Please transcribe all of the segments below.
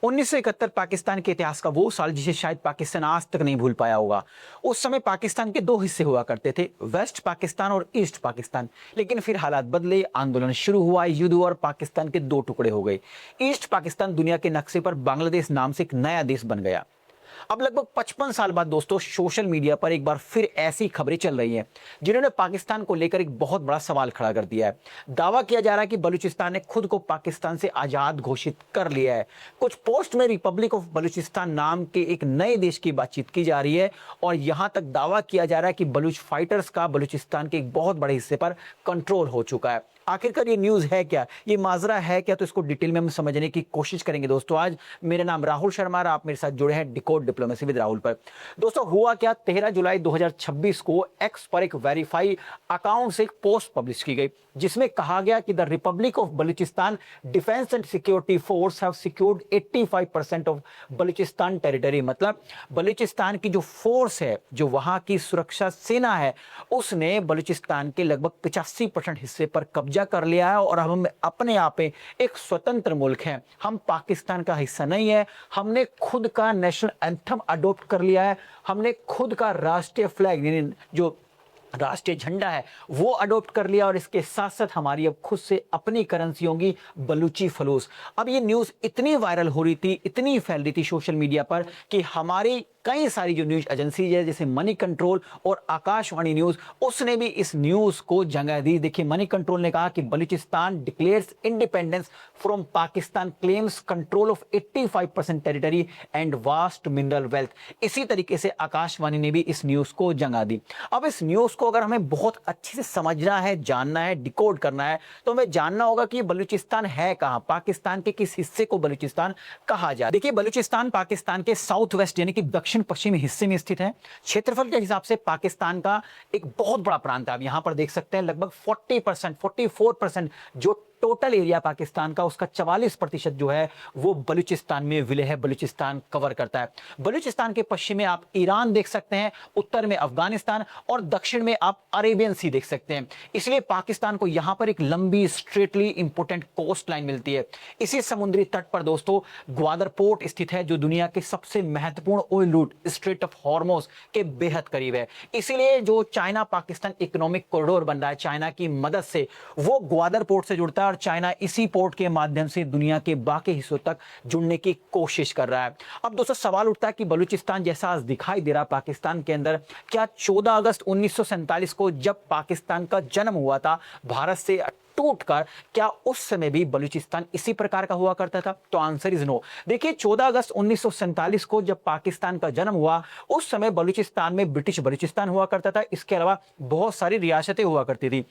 1971 पाकिस्तान के इतिहास का वो साल जिसे शायद पाकिस्तान आज तक नहीं भूल पाया होगा। उस समय पाकिस्तान के दो हिस्से हुआ करते थे, वेस्ट पाकिस्तान और ईस्ट पाकिस्तान। लेकिन फिर हालात बदले, आंदोलन शुरू हुआ, युद्ध हुआ और पाकिस्तान के दो टुकड़े हो गए। ईस्ट पाकिस्तान दुनिया के नक्शे पर बांग्लादेश नाम से एक नया देश बन गया। अब लगभग 55 साल बाद दोस्तों सोशल मीडिया पर एक बार फिर ऐसी खबरें चल रही हैं जिन्होंने पाकिस्तान को लेकर एक बहुत बड़ा सवाल खड़ा कर दिया है। दावा किया जा रहा है कि बलूचिस्तान ने खुद को पाकिस्तान से आजाद घोषित कर लिया है। कुछ पोस्ट में रिपब्लिक ऑफ बलूचिस्तान नाम के एक नए देश की बातचीत की जा रही है और यहां तक दावा किया जा रहा है कि बलूच फाइटर्स का बलूचिस्तान के एक बहुत बड़े हिस्से पर कंट्रोल हो चुका है। आखिरकार ये न्यूज़ है क्या, ये माजरा है क्या, तो इसको डिटेल में हम समझने की कोशिश करेंगे दोस्तों। आज मेरा नाम राहुल शर्मा और आप मेरे साथ जुड़े हैं डिकोड डिप्लोमेसी विद राहुल पर। दोस्तों हुआ क्या, 13 जुलाई 2026 को एक्स पर एक वेरीफाई अकाउंट से एक पोस्ट पब्लिश की गई जिसमें कहा गया कि the Republic of Balochistan defence and security force have secured 85% of Balochistan territory. मतलब बलूचिस्तान की जो फोर्स है, जो वहां की सुरक्षा सेना है, उसने बलूचिस्तान के लगभग 85% हिस्से पर कब्जा कर लिया है और अब हम अपने आप में एक स्वतंत्र मुल्क हैं। हम पाकिस्तान का हिस्सा नहीं है। हमने खुद का नेशनल एंथम अडॉप्ट कर लिया है। हमने खुद का राष्ट्रीय फ्लैग यानी जो राष्ट्रीय झंडा है वो अडॉप्ट कर लिया और इसके साथ साथ हमारी अब खुद से अपनी करेंसी होगी बलूची फलूस। अब ये न्यूज़ इतनी वायरल हो रही थी, इतनी फैल रही थी सोशल मीडिया पर कि हमारी कई सारी जो न्यूज एजेंसीज है जैसे मनी कंट्रोल और आकाशवाणी न्यूज, उसने भी इस न्यूज को जगह दी। देखिए मनी कंट्रोल ने कहा कि Balochistan declares independence from Pakistan, claims control of 85% territory and vast mineral wealth. इसी तरीके से आकाशवाणी ने भी इस न्यूज को जगह दी। अब इस न्यूज को अगर हमें बहुत अच्छे से समझना है, जानना है, डिकोड करना है तो हमें जानना होगा कि बलूचिस्तान है कहां, पाकिस्तान के किस हिस्से को बलूचिस्तान कहा जाए। देखिए बलूचिस्तान पाकिस्तान के साउथ वेस्ट यानी कि दक्षिण पश्चिमी हिस्से में स्थित है। क्षेत्रफल के हिसाब से पाकिस्तान का एक बहुत बड़ा प्रांत है। आप यहां पर देख सकते हैं लगभग 40%, 44% जो टोटल एरिया पाकिस्तान का, उसका 44% जो है वो बलूचिस्तान में विलय है, बलूचिस्तान कवर करता है। बलूचिस्तान के पश्चिम में आप ईरान देख सकते हैं, उत्तर में अफगानिस्तान और दक्षिण में आप अरेबियन सी देख सकते हैं। इसलिए पाकिस्तान को यहां पर एक लंबी स्ट्रेटली इंपोर्टेंट कोस्ट लाइन मिलती है। इसी समुद्री तट पर दोस्तों ग्वादर पोर्ट स्थित है जो दुनिया के सबसे महत्वपूर्ण oil route strait of Hormuz के बेहद करीब है। इसीलिए जो चाइना पाकिस्तान इकोनॉमिक कॉरिडोर बन रहा है चाइना की मदद से, वो ग्वादर पोर्ट से जुड़ता है और चाइना इसी पोर्ट के माध्यम से दुनिया के बाकी हिस्सों तक जुड़ने की कोशिश कर रहा है। अब दोस्तों सवाल उठता है कि बलूचिस्तान जैसा आज दिखाई दे रहा पाकिस्तान के अंदर, क्या 14 अगस्त 1947 को जब पाकिस्तान का जन्म हुआ था भारत से टूटकर, क्या उस समय भी बलूचिस्तान इसी प्रकार का हुआ करता था? तो आंसर इज नो। देखिए 14 अगस्त 1947 को जब पाकिस्तान का जन्म हुआ उस समय बलूचिस्तान में ब्रिटिश बलूचिस्तान हुआ करता था। इसके अलावा बहुत सारी रियासतें हुआ करती थी।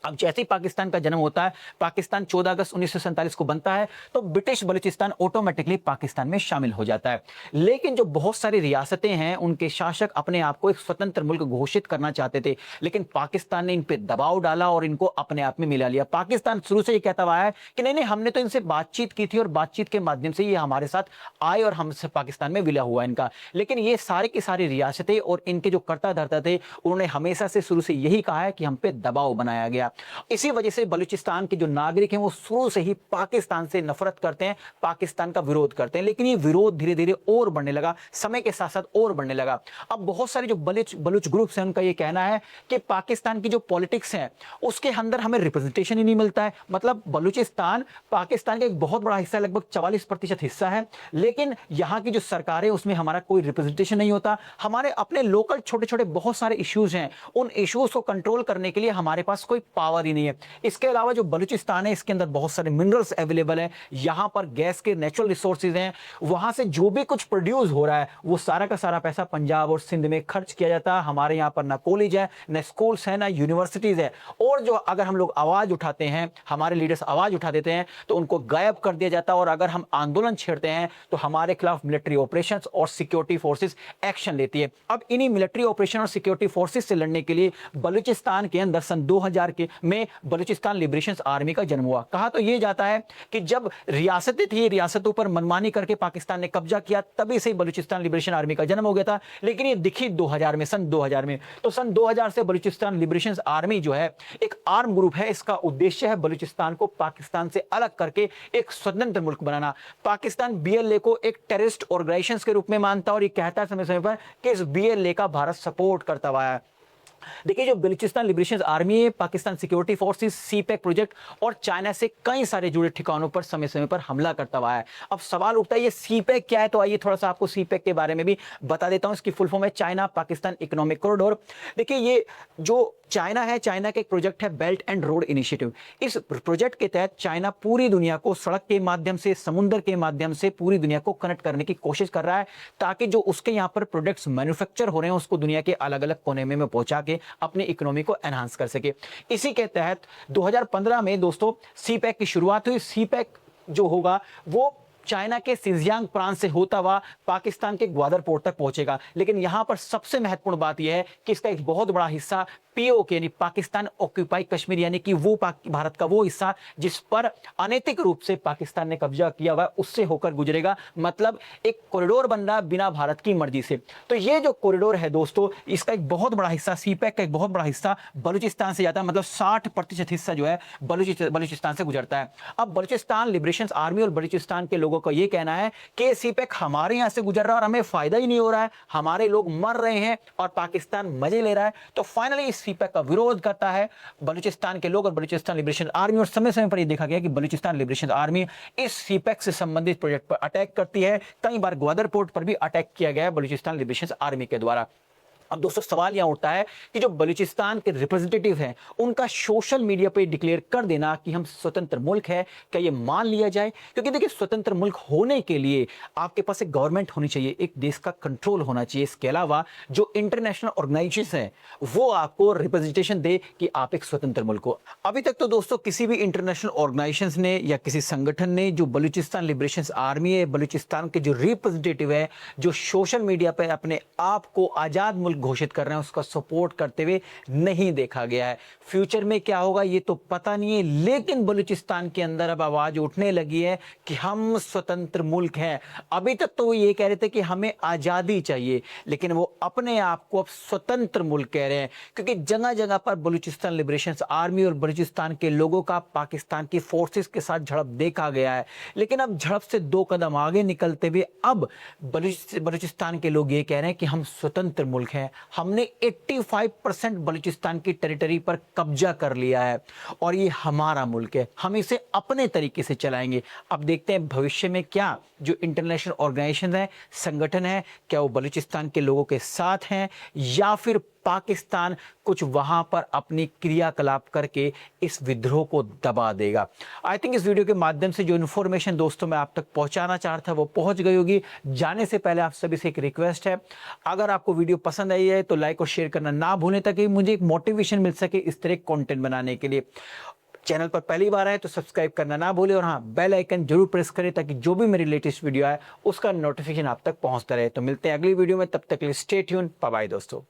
अब जैसे ही पाकिस्तान का जन्म होता है, पाकिस्तान 14 अगस्त 1947 को बनता है, तो ब्रिटिश बलूचिस्तान ऑटोमेटिकली पाकिस्तान में शामिल हो जाता है। लेकिन जो बहुत सारी रियासतें हैं उनके शासक अपने आप को एक स्वतंत्र मुल्क घोषित करना चाहते थे, लेकिन पाकिस्तान ने इन पे दबाव डाला और इनको अपने आप में मिला लिया। पाकिस्तान शुरू से ये कहता हुआ है कि नहीं नहीं, हमने तो इनसे बातचीत की थी और बातचीत के माध्यम से ये हमारे साथ आए और हमसे पाकिस्तान में विलय हुआ इनका। लेकिन ये सारे की सारी रियासतें और इनके जो कर्ता धर्ता थे उन्होंने हमेशा से शुरू से यही कहा है कि हम पे दबाव बनाया गया। इसी वजह से बलूचिस्तान के जो नागरिक हैं वो शुरू से ही पाकिस्तान से नफरत करते हैं, पाकिस्तान का विरोध करते हैं। लेकिन ये विरोध धीरे धीरे और बढ़ने लगा, समय के साथ साथ और बढ़ने लगा। अब बहुत सारे जो बलूच ग्रुप्स हैं उनका ये कहना है कि पाकिस्तान की जो पॉलिटिक्स है उसके अंदर हमें रिप्रेजेंटेशन ही नहीं मिलता है। मतलब बलूचिस्तान पाकिस्तान का एक बहुत बड़ा हिस्सा, लगभग 44% हिस्सा है, लेकिन यहाँ की जो सरकार है उसमें हमारा कोई रिप्रेजेंटेशन नहीं होता। हमारे अपने लोकल छोटे छोटे बहुत सारे इश्यूज हैं, उन इश्यूज को कंट्रोल करने के लिए हमारे पास कोई पावर ही नहीं है। इसके अलावा जो बलूचिस्तान है इसके अंदर बहुत सारे मिनरल्स अवेलेबल हैं, यहां पर गैस के नेचुरल रिसोर्सेज हैं, वहां से जो भी कुछ प्रोड्यूस हो रहा है वो सारा का सारा पैसा पंजाब और सिंध में खर्च किया जाता है। हमारे यहाँ पर ना कॉलेज है, ना स्कूल्स है, ना यूनिवर्सिटीज है। और जो अगर हम लोग आवाज उठाते हैं, हमारे लीडर्स आवाज उठा देते हैं तो उनको गायब कर दिया जाता है। और अगर हम आंदोलन छेड़ते हैं तो हमारे खिलाफ मिलिट्री ऑपरेशंस और सिक्योरिटी फोर्सेस एक्शन लेती है। अब इन्हीं मिलिट्री ऑपरेशन और सिक्योरिटी फोर्सेस से लड़ने के लिए बलूचिस्तान के अंदर सन 2000 के में बलूचिस्तान लिबरेशन आर्मी का जन्म हुआ। कहा तो यह जाता है कि जब रियासतें थी, रियासतों पर मनमानी करके पाकिस्तान ने कब्जा किया, तभी से बलूचिस्तान लिबरेशन आर्मी का जन्म हो गया था। लेकिन ये दिखी 2000 में, सन 2000 में। तो सन 2000 से बलूचिस्तान लिबरेशन आर्मी जो है एक आर्म ग्रुप है। इसका उद्देश्य है बलूचिस्तान को पाकिस्तान से अलग करके एक स्वतंत्र मुल्क बनाना। पाकिस्तान बीएलए को एक टेररिस्ट ऑर्गेनाइजेशन के रूप में मानता है और ये कहता है समय समय पर कि इस बीएलए का भारत सपोर्ट करता हुआ है। देखिए, जो बलूचिस्तान लिबरेशन आर्मी है, Pakistan security forces, CPEC project और चाइना से कई सारे जुड़े ठिकानों पर समय समय पर हमला करता हुआ है। अब सवाल उठता है ये सीपैक क्या है, तो आइए थोड़ा सा आपको सीपैक के बारे में भी बता देता हूं। इसकी फुल फॉर्म है चाइना पाकिस्तान इकोनॉमिक कॉरिडोर। देखिए, ये जो चाइना है, चाइना का एक प्रोजेक्ट है बेल्ट एंड रोड इनिशिएटिव। इस प्रोजेक्ट के तहत चाइना पूरी दुनिया को सड़क के माध्यम से, समुद्र के माध्यम से पूरी दुनिया को कनेक्ट करने की कोशिश कर रहा है, ताकि जो उसके यहाँ पर प्रोडक्ट्स मैन्युफैक्चर हो रहे हैं उसको दुनिया के अलग अलग कोने में पहुंचा के अपनी इकोनॉमी को एनहांस कर सके। इसी के तहत 2015 में दोस्तों सीपैक की शुरुआत हुई। सीपैक जो होगा वो चाइना के सिंजियांग प्रांत से होता हुआ पाकिस्तान के ग्वादर पोर्ट तक पहुंचेगा। लेकिन यहां पर सबसे महत्वपूर्ण बात यह है कि इसका एक बहुत बड़ा हिस्सा पीओके यानी पाकिस्तान ऑक्यूपाई कश्मीर यानी कि वो भारत का वो हिस्सा जिस पर अनैतिक रूप से पाकिस्तान ने कब्जा किया हुआ, उससे होकर गुजरेगा। मतलब एक कॉरिडोर बन रहा बिना भारत की मर्जी से। तो ये जो कॉरिडोर है दोस्तों, इसका एक बहुत बड़ा हिस्सा, सीपैक का एक बहुत बड़ा हिस्सा बलूचिस्तान से जाता है। मतलब 60% हिस्सा जो है बलूचिस्तान से गुजरता है। अब बलूचिस्तान लिबरेशन आर्मी और बलूचिस्तान के लोगों का यह कहना है कि सीपैक हमारे यहां से गुजर रहा है और हमें फायदा ही नहीं हो रहा है, हमारे लोग मर रहे हैं और पाकिस्तान मजे ले रहा है। तो फाइनली सीपैक का विरोध करता है बलूचिस्तान के लोग और बलूचिस्तान लिबरेशन आर्मी। और समय समय पर यह देखा गया कि बलूचिस्तान लिबरेशन आर्मी इस सीपैक से संबंधित प्रोजेक्ट पर अटैक करती है। कई बार ग्वादर पोर्ट पर भी अटैक किया गया है बलूचिस्तान लिबरेशन आर्मी के द्वारा। अब दोस्तों सवाल यहां उठता है कि जो बलूचिस्तान के रिप्रेजेंटेटिव हैं उनका सोशल मीडिया पे डिक्लेयर कर देना कि हम स्वतंत्र मुल्क है, क्या ये मान लिया जाए? क्योंकि देखिए, स्वतंत्र मुल्क होने के लिए आपके पास एक गवर्नमेंट होनी चाहिए, एक देश का कंट्रोल होना चाहिए। इसके अलावा जो इंटरनेशनल ऑर्गेनाइजेशन है वो आपको रिप्रेजेंटेशन दे कि आप एक स्वतंत्र मुल्क हो। अभी तक तो दोस्तों किसी भी इंटरनेशनल ऑर्गेनाइजेशन ने या किसी संगठन ने जो बलूचिस्तान लिबरेशन आर्मी है, बलूचिस्तान के जो रिप्रेजेंटेटिव है, जो सोशल मीडिया पर अपने आप को आजाद मुल्क घोषित कर रहे हैं, उसका सपोर्ट करते हुए नहीं देखा गया है। फ्यूचर में क्या होगा ये तो पता नहीं है, लेकिन बलूचिस्तान के अंदर अब आवाज उठने लगी है कि हम स्वतंत्र मुल्क हैं। अभी तक तो वो ये कह रहे थे कि हमें आजादी चाहिए, लेकिन वो अपने आप को अब स्वतंत्र मुल्क कह रहे हैं, क्योंकि जगह जगह पर बलूचिस्तान लिबरेशन आर्मी और बलूचिस्तान के लोगों का पाकिस्तान की फोर्सेस के साथ झड़प देखा गया है। लेकिन अब झड़प से 2 कदम आगे निकलते हुए अब बलूचिस्तान के लोग ये कह रहे हैं कि हम स्वतंत्र मुल्क हैं, हमने 85% बलूचिस्तान की टेरिटरी पर कब्जा कर लिया है और ये हमारा मुल्क है, हम इसे अपने तरीके से चलाएंगे। अब देखते हैं भविष्य में क्या जो इंटरनेशनल ऑर्गेनाइजेशन है, संगठन है, क्या वो बलूचिस्तान के लोगों के साथ हैं या फिर पाकिस्तान कुछ वहां पर अपनी क्रियाकलाप करके इस विद्रोह को दबा देगा। आई थिंक इस वीडियो के माध्यम से जो इन्फॉर्मेशन दोस्तों मैं आप तक पहुंचाना चाहता था वो पहुंच गई होगी। जाने से पहले आप सभी से एक रिक्वेस्ट है, अगर आपको वीडियो पसंद आई है तो लाइक और शेयर करना ना भूलें, ताकि मुझे एक मोटिवेशन मिल सके इस तरह कंटेंट बनाने के लिए। चैनल पर पहली बार आए तो सब्सक्राइब करना ना भूलें और हाँ, बेल आइकन जरूर प्रेस करें ताकि जो भी मेरी लेटेस्ट वीडियो आए उसका नोटिफिकेशन आप तक पहुंचता रहे। तो मिलते हैं अगली वीडियो में, तब तक के लिए स्टे ट्यून, बाय बाय दोस्तों।